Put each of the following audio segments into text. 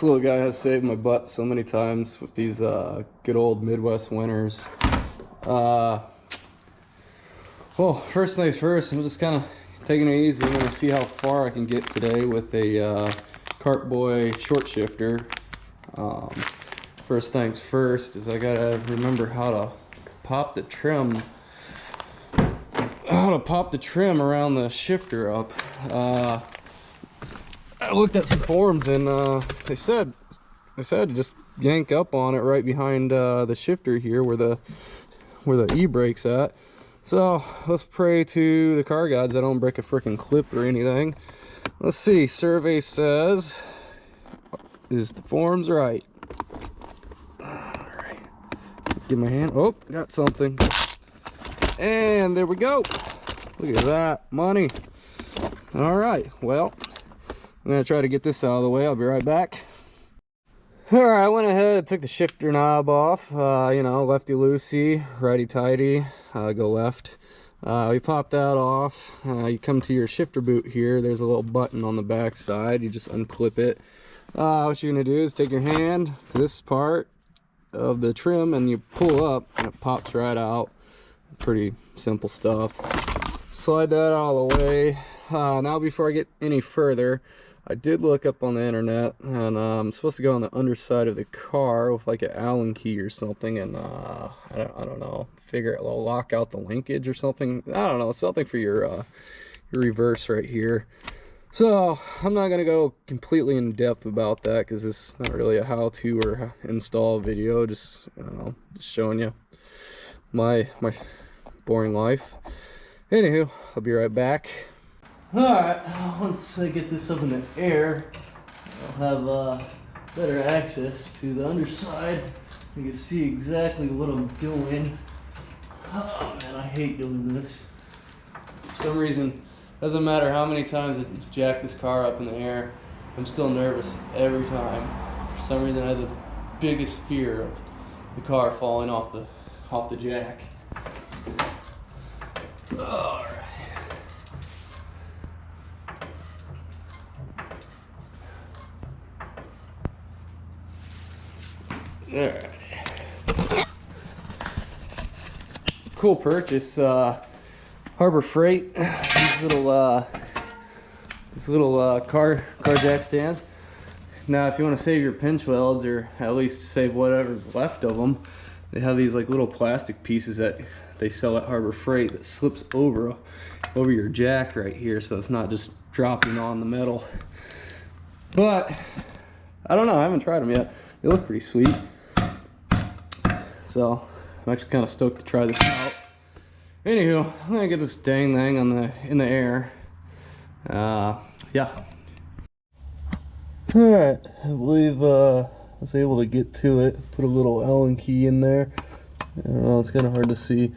This little guy has saved my butt so many times with these good old Midwest winters. Well, first things first, I'm just kind of taking it easy. I'm going to see how far I can get today with a Kartboy short shifter. First things first is I gotta remember how to pop the trim. Around the shifter up. I looked at some forums and they said just yank up on it right behind the shifter here where the e-brake's at. So let's pray to the car gods I don't break a freaking clip or anything. Let's see. Survey says, is the forms right? Alright. Give my hand. Oh, got something. And there we go. Look at that. Money. Alright. Well, I'm going to try to get this out of the way. I'll be right back. Alright, I went ahead and took the shifter knob off. You know, lefty loosey, righty tighty, go left. We popped that off. You come to your shifter boot here. There's a little button on the back side. You just unclip it. What you're going to do is take your hand to this part of the trim and you pull up and it pops right out. Pretty simple stuff. Slide that all the way. Now before I get any further, I did look up on the internet and I'm supposed to go on the underside of the car with like an Allen key or something, and I don't know, figure it, lock out the linkage or something. I don't know, something for your reverse right here. So I'm not gonna go completely in depth about that because it's not really a how-to or install video. Just, I don't know, just showing you my boring life. Anywho, I'll be right back. Alright, once I get this up in the air, I'll have better access to the underside. You can see exactly what I'm doing. Oh man, I hate doing this. For some reason, doesn't matter how many times I jack this car up in the air, I'm still nervous every time. For some reason, I have the biggest fear of the car falling off the jack. Alright. Alright. Cool purchase. Harbor Freight. These little car jack stands. Now, if you want to save your pinch welds, or at least save whatever's left of them, they have these like little plastic pieces that they sell at Harbor Freight that slips over your jack right here, so it's not just dropping on the metal. But I don't know, I haven't tried them yet. They look pretty sweet. So I'm actually kind of stoked to try this out. Anywho, I'm gonna get this dang thing in the air. Yeah. Alright, I believe I was able to get to it. Put a little Allen key in there. I don't know, it's kind of hard to see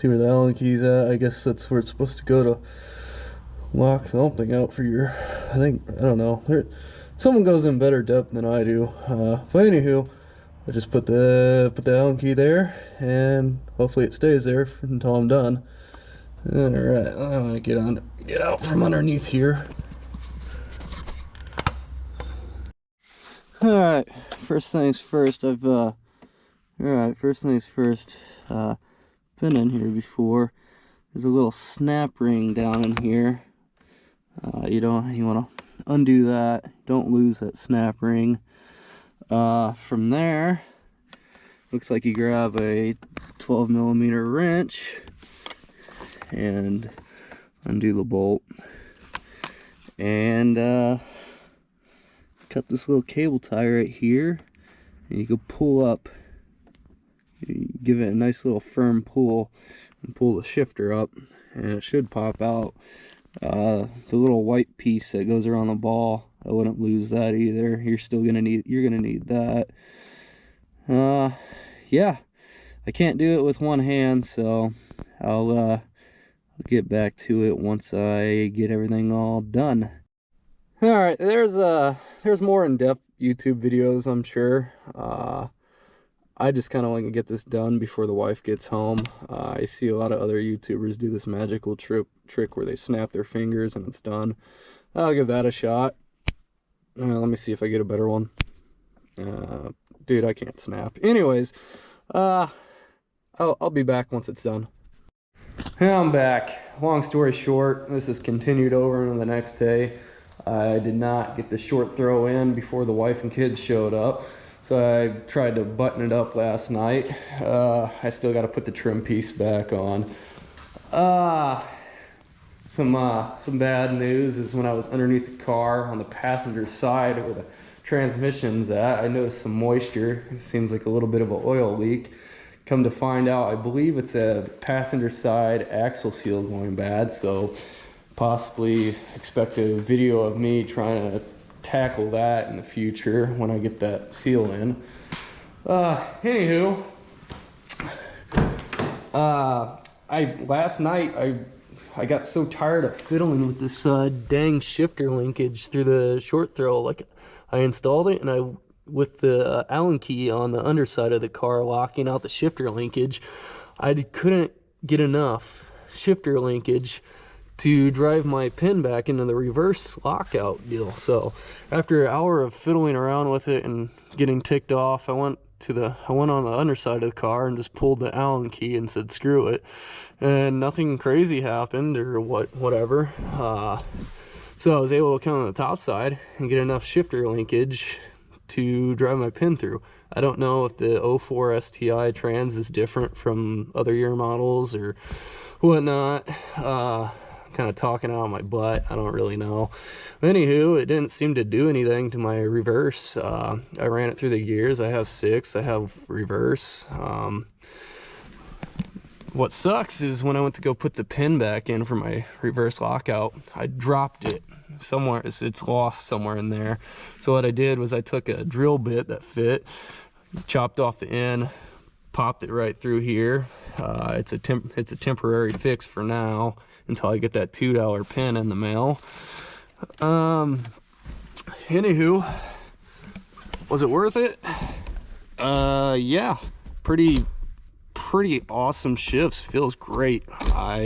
where the Allen key's at. I guess that's where it's supposed to go to lock something out for your, I don't know. Someone goes in better depth than I do. But anywho, I just put the Allen key there, and hopefully it stays there until I'm done. Alright, I'm gonna get out from underneath here. Alright, first things first, been in here before. There's a little snap ring down in here. You want to undo that. Don't lose that snap ring. From there, looks like you grab a 12mm wrench and undo the bolt, and cut this little cable tie right here, and you can pull up. You give it a nice little firm pull and pull the shifter up, and it should pop out. The little white piece that goes around the ball, I wouldn't lose that either. You're gonna need that. Yeah, I can't do it with one hand, so I'll get back to it once I get everything all done. Alright, there's more in-depth YouTube videos, I'm sure. I just kind of want to get this done before the wife gets home. I see a lot of other YouTubers do this magical trick where they snap their fingers and it's done. I'll give that a shot. Let me see if I get a better one. Dude, I can't snap. Anyways, I'll be back once it's done. I'm back. Long story short, this is continued over into the next day. I did not get the short throw in before the wife and kids showed up, so I tried to button it up last night. I still got to put the trim piece back on. Some bad news is when I was underneath the car on the passenger side where the transmission's at, I noticed some moisture. It seems like a little bit of an oil leak. Come to find out, I believe it's a passenger side axle seal going bad, so possibly expect a video of me trying to tackle that in the future when I get that seal in. Anywho, last night I got so tired of fiddling with this dang shifter linkage through the short throw. Like, I installed it, and with the Allen key on the underside of the car locking out the shifter linkage, I couldn't get enough shifter linkage to drive my pin back into the reverse lockout deal. So after an hour of fiddling around with it and getting ticked off, I went on the underside of the car and just pulled the Allen key and said screw it, and nothing crazy happened or whatever. So I was able to come on the top side and get enough shifter linkage to drive my pin through. I don't know if the 04 STI trans is different from other year models or whatnot. Kind of talking out of my butt, I don't really know. Anywho, it didn't seem to do anything to my reverse. I ran it through the gears. I have 6, I have reverse. What sucks is when I went to go put the pin back in for my reverse lockout, I dropped it somewhere. It's lost somewhere in there. So what I did was I took a drill bit that fit, chopped off the end, popped it right through here. It's a temporary fix for now until I get that $2 pin in the mail. Anywho, was it worth it? Yeah, pretty awesome shifts. Feels great. I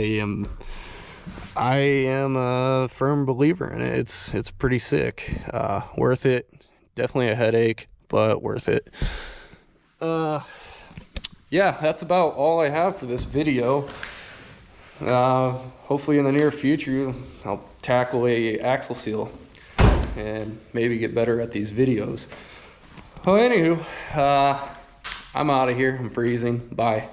am a firm believer in it. It's pretty sick. Worth it. Definitely a headache, but worth it. Yeah, that's about all I have for this video. Hopefully in the near future I'll tackle a axle seal and maybe get better at these videos. Well, anywho, I'm out of here. I'm freezing. Bye.